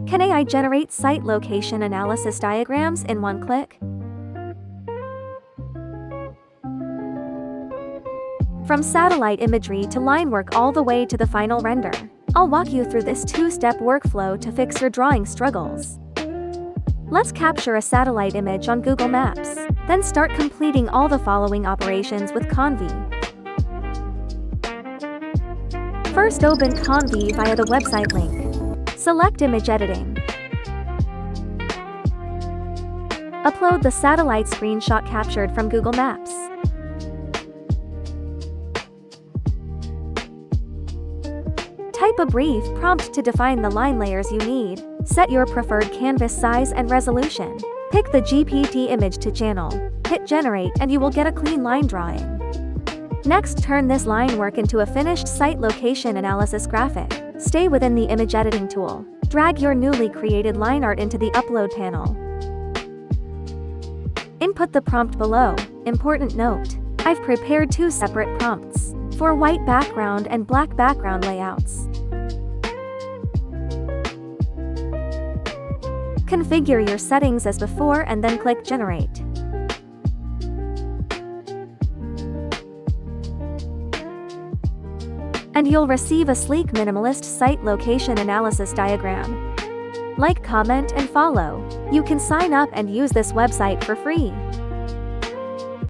Can AI generate site location analysis diagrams in one click? From satellite imagery to linework all the way to the final render, I'll walk you through this two-step workflow to fix your drawing struggles. Let's capture a satellite image on Google Maps, then start completing all the following operations with Conv. First, open Conv via the website link. Select Image Editing. Upload the satellite screenshot captured from Google Maps. Type a brief prompt to define the line layers you need. Set your preferred canvas size and resolution. Pick the GPT image to channel. Hit generate and you will get a clean line drawing. Next, turn this line work into a finished site location analysis graphic. Stay within the image editing tool. Drag your newly created line art into the upload panel. Input the prompt below. Important note: I've prepared two separate prompts for white background and black background layouts. Configure your settings as before and then click Generate. And you'll receive a sleek minimalist site location analysis diagram. Like, comment, and follow. You can sign up and use this website for free.